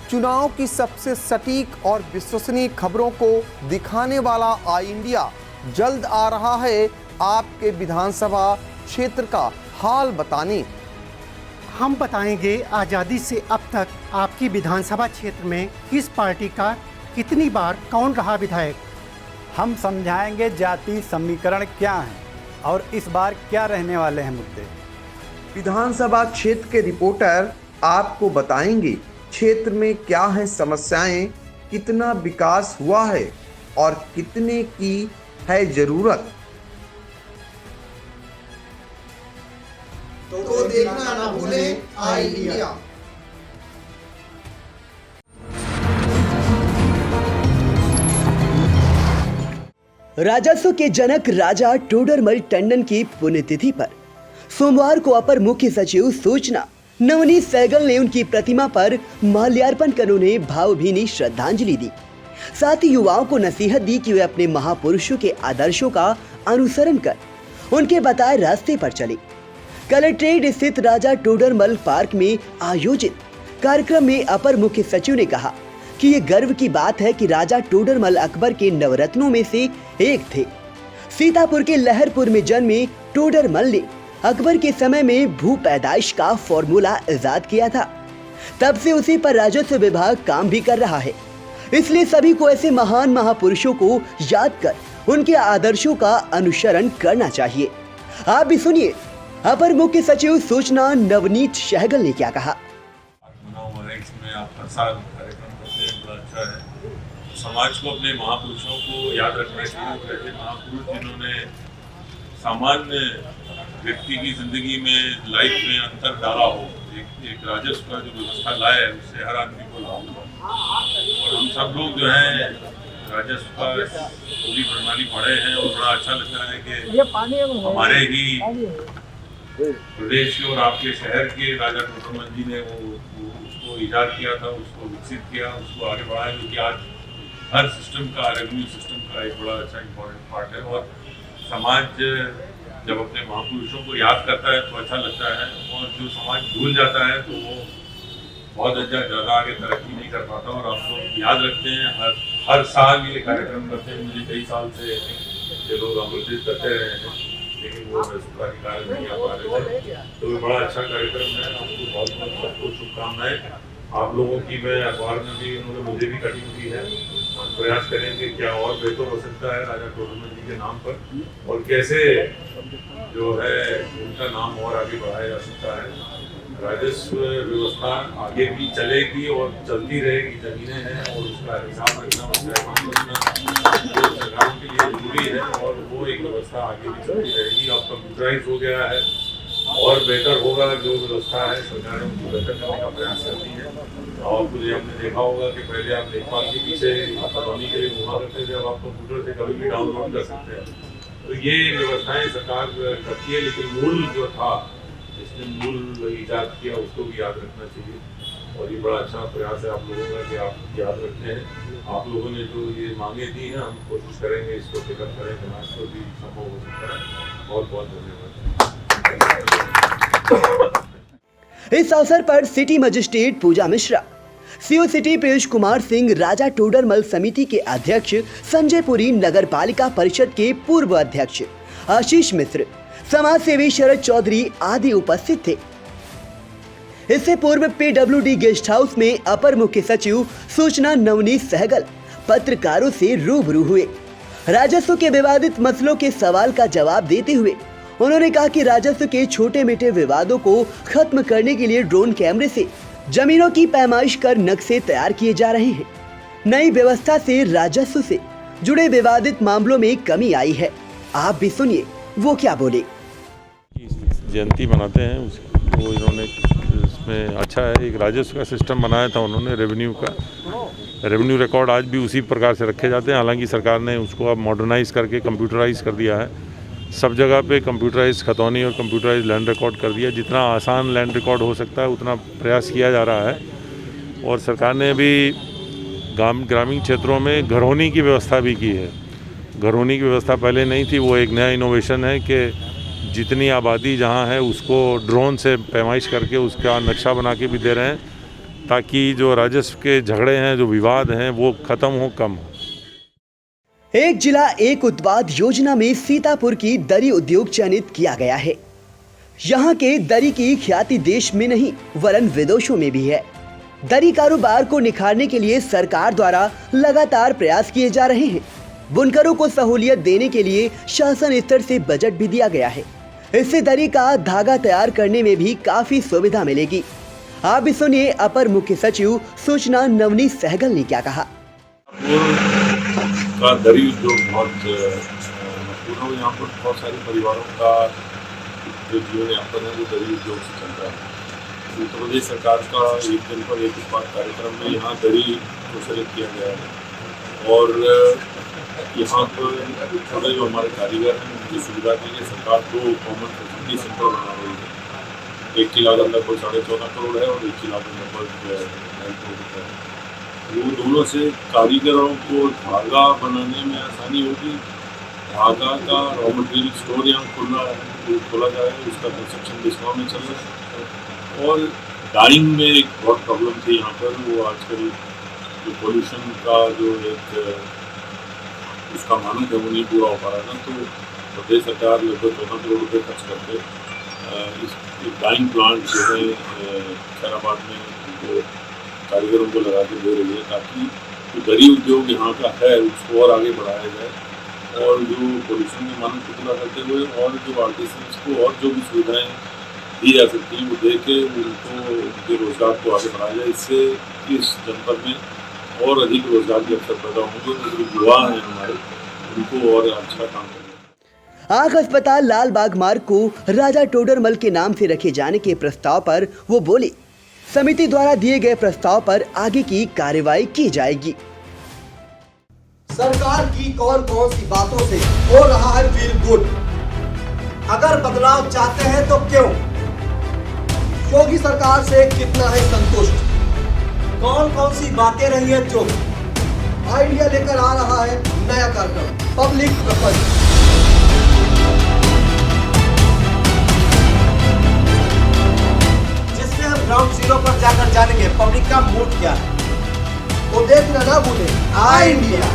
चुनाव की सबसे सटीक और विश्वसनीय खबरों को दिखाने वाला आई इंडिया जल्द आ रहा है आपके विधानसभा क्षेत्र का हाल बताने। हम बताएंगे आज़ादी से अब तक आपकी विधानसभा क्षेत्र में किस पार्टी का कितनी बार कौन रहा विधायक। हम समझाएंगे जाति समीकरण क्या है और इस बार क्या रहने वाले हैं मुद्दे। विधानसभा क्षेत्र के रिपोर्टर आपको बताएंगे क्षेत्र में क्या है समस्याएं, कितना विकास हुआ है और कितने की है जरूरत। तो देखना ना भूलें आई इंडिया। राजस्व के जनक राजा टोडरमल टंडन की पुण्यतिथि पर सोमवार को अपर मुख्य सचिव सूचना नवनीत सहगल ने उनकी प्रतिमा पर माल्यार्पण कर उन्हें भावभीनी श्रद्धांजलि दी। साथ ही युवाओं को नसीहत दी कि वे अपने महापुरुषों के आदर्शों का अनुसरण कर उनके बताए रास्ते पर चले। कलेक्ट्रेट स्थित राजा टोडरमल पार्क में आयोजित कार्यक्रम में अपर मुख्य सचिव ने कहा कि ये गर्व की बात है कि राजा टोडरमल अकबर के नवरत्नों में से एक थे। सीतापुर के लहरपुर में जन्मे टोडरमल ने अकबर के समय में भू पैदाइश का फॉर्मूला इजाद किया था। तब से उसी पर राजस्व विभाग काम भी कर रहा है। इसलिए सभी को ऐसे महान महापुरुषों को याद कर उनके आदर्शों का अनुसरण करना चाहिए। आप भी सुनिए अपर मुख्य सचिव सूचना नवनीत सहगल ने क्या कहा। समाज को अपने महापुरुषों को याद रखना चाहिए। ऐसे महापुरुष जिन्होंने सामान्य व्यक्ति की जिंदगी में लाइफ में अंतर डाला हो, एक राजस्व का जो व्यवस्था लाया है उससे हर आदमी को लाभ हुआ। और हम सब लोग जो हैं राजस्व का पूरी प्रणाली पढ़े हैं और बड़ा अच्छा लगता है कि हमारे ही प्रदेश के और आपके शहर के राजा टोडरमल जी ने वो उसको ईजाद किया था, उसको विकसित किया, उसको आगे बढ़ाया, क्योंकि आज हर सिस्टम का रेवेन्यू सिस्टम का एक बड़ा अच्छा इम्पोर्टेंट पार्ट है। और समाज जब अपने महापुरुषों को याद करता है तो अच्छा लगता है, और जो समाज भूल जाता है तो वो बहुत ज़्यादा आगे तरक्की नहीं कर पाता। और आप लोग याद रखते हैं, हर साल ये कार्यक्रम करते हैं। मुझे कई साल से ये लोग आमंत्रित करते रहे हैं, लेकिन वो अधिकार नहीं आ पा रहे थे। तो ये बड़ा अच्छा कार्यक्रम है। आपको बहुत बहुत सबको शुभकामनाएं। आप लोगों की मैं अखबार में भी उन्होंने मुझे भी कटिंग की है। हम प्रयास करेंगे क्या और बेहतर हो सकता है राजा टोडरमल जी के नाम पर, और कैसे जो है उनका नाम और आगे बढ़ाया जा सकता है। राजस्व व्यवस्था आगे भी चलेगी और चलती रहेगी। जमीनें हैं और उसका हिसाब रखना, जो सरकारों के लिए जरूरी है, और वो एक व्यवस्था आगे भी चलती रहेगी। अब कंप्यूटराइज हो गया है और बेहतर होगा। जो व्यवस्था है सरकारें उनको बेहतर करने का प्रयास करती है। और मुझे हमने देखा होगा कि पहले आप लेखपाल के पीछे कॉलोनी के लिए घूमा करते थे, अब आप कंप्यूटर से कभी भी डाउनलोड कर सकते हैं। तो ये व्यवस्थाएं सरकार करती है, लेकिन मूल जो था जिसने मूल ईजाद किया उसको भी याद रखना चाहिए। और ये बड़ा अच्छा प्रयास है आप लोगों का कि आप याद रखते हैं। आप लोगों ने जो ये मांगे दी हैं, हम कोशिश करेंगे इसको पिकअप करें, समाज को भी संभव हो सकता है। बहुत बहुत धन्यवाद। इस अवसर पर सिटी मजिस्ट्रेट पूजा मिश्रा, सीओ सिटी पीयूष कुमार सिंह, राजा टोडरमल समिति के अध्यक्ष संजय पुरी, नगर पालिका परिषद के पूर्व अध्यक्ष आशीष मिश्र, समाज सेवी शरद चौधरी आदि उपस्थित थे। इससे पूर्व पीडब्ल्यूडी गेस्ट हाउस में अपर मुख्य सचिव सूचना नवनीत सहगल पत्रकारों से रूबरू हुए। राजस्व के विवादित मसलों के सवाल का जवाब देते हुए उन्होंने कहा कि राजस्व के छोटे मोटे विवादों को खत्म करने के लिए ड्रोन कैमरे से जमीनों की पैमाइश कर नक्शे तैयार किए जा रहे हैं। नई व्यवस्था से राजस्व से जुड़े विवादित मामलों में कमी आई है। आप भी सुनिए वो क्या बोले। जयंती मनाते हैं वो इन्होंने इसमें अच्छा है, एक राजस्व का सिस्टम बनाया था उन्होंने। रेवेन्यू रिकॉर्ड आज भी उसी प्रकार से रखे जाते हैं। हालांकि सरकार ने उसको अब मॉडर्नाइज करके कंप्यूटराइज कर दिया है। सब जगह पे कंप्यूटराइज खतौनी और कंप्यूटराइज लैंड रिकॉर्ड कर दिया। जितना आसान लैंड रिकॉर्ड हो सकता है उतना प्रयास किया जा रहा है। और सरकार ने अभी ग्रामीण क्षेत्रों में घरौनी की व्यवस्था भी की है। घरौनी की व्यवस्था पहले नहीं थी, वो एक नया इनोवेशन है कि जितनी आबादी जहाँ है उसको ड्रोन से पैमाइश करके उसका नक्शा बना के भी दे रहे हैं। ताकि जो राजस्व के झगड़े हैं, जो विवाद हैं, वो खत्म हो, कम हो। एक जिला एक उत्पाद योजना में सीतापुर की दरी उद्योग चयनित किया गया है। यहाँ के दरी की ख्याति देश में नहीं वरन विदेशों में भी है। दरी कारोबार को निखारने के लिए सरकार द्वारा लगातार प्रयास किए जा रहे हैं। बुनकरों को सहूलियत देने के लिए शासन स्तर से बजट भी दिया गया है। इससे दरी का धागा तैयार करने में भी काफी सुविधा मिलेगी। आप भी सुनिए अपर मुख्य सचिव सूचना नवनीत सहगल ने क्या कहा। का दरी उद्योग बहुत मशहूर है। यहाँ पर बहुत सारे परिवारों का जो जीवन यापन है वो दरी उद्योग से चल रहा है। उत्तर प्रदेश सरकार का एक दिन पर एक उत्पाद कार्यक्रम में यहाँ दरी को सेलेक्ट किया गया है और यहाँ पर थोड़े जो हमारे कारीगर हैं उनकी सुविधा के लिए सरकार 2 कॉमन फैसिलिटी सेंटर बना रही है। एक की लागत लगभग 14.5 करोड़ है और एक की लागत लगभग 2.5 करोड़ है। वो दोनों से कारीगरों को धागा बनाने में आसानी होगी। धागा का रॉ मटेरियल स्टोर यहाँ खोला जाएगा, उसका कंस्ट्रक्शन डिस्कॉ में चल रहा है। और डाइंग में एक बहुत प्रॉब्लम थी यहाँ पर, वो आजकल जो पोल्यूशन का जो एक उसका मानक है वो नहीं पूरा हो पा रहा था। तो प्रदेश सरकार लगभग 14 करोड़ रुपये खर्च करके इस डाइंग प्लांट जो है खैराबाद में उनको कारीगरों को लगा के दे रही है ताकि जो दरी उद्योग यहाँ का है उसको और आगे बढ़ाया जाए और जो पोल्यूशन के मानक को पूरा करते हुए और जो आर्टिसंस को और जो भी सुविधाएं दी जा सकती हैं वो दे के उनको उनके रोजगार को आगे बढ़ाया जाए। इससे इस जनपद में और अधिक रोजगार के अवसर पैदा होंगे। तो जो युवा हैं हमारे उनको और अच्छा काम करेंगे। आँख अस्पताल लालबाग मार्ग को राजा टोडरमल के नाम से रखे जाने के प्रस्ताव पर वो बोले, समिति द्वारा दिए गए प्रस्ताव पर आगे की कार्रवाई की जाएगी। सरकार की कौन कौन सी बातों से हो रहा है फील गुड? अगर बदलाव चाहते हैं तो क्यों? योगी सरकार से कितना है संतुष्ट? कौन कौन सी बातें रही है जो आइडिया लेकर आ रहा है नया कार्यक्रम पब्लिक प्रपोजल, जिसमें हम ग्राउंड जीरो पर जाकर जानेंगे पब्लिक का मूड क्या है। तो देखना ना भूलें आई इंडिया।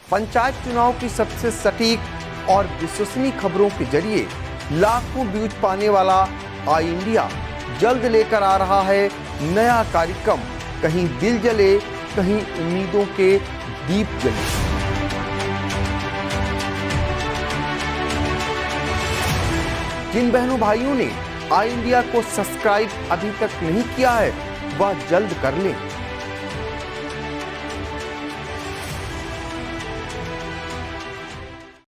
पंचायत चुनाव की सबसे सटीक और विश्वसनीय खबरों के जरिए लाखों व्यूज पाने वाला आई इंडिया जल्द लेकर आ रहा है नया कार्यक्रम, कहीं दिल जले कहीं उम्मीदों के दीप जले। जिन बहनों भाइयों ने आई इंडिया को सब्सक्राइब अभी तक नहीं किया है वह जल्द कर लें।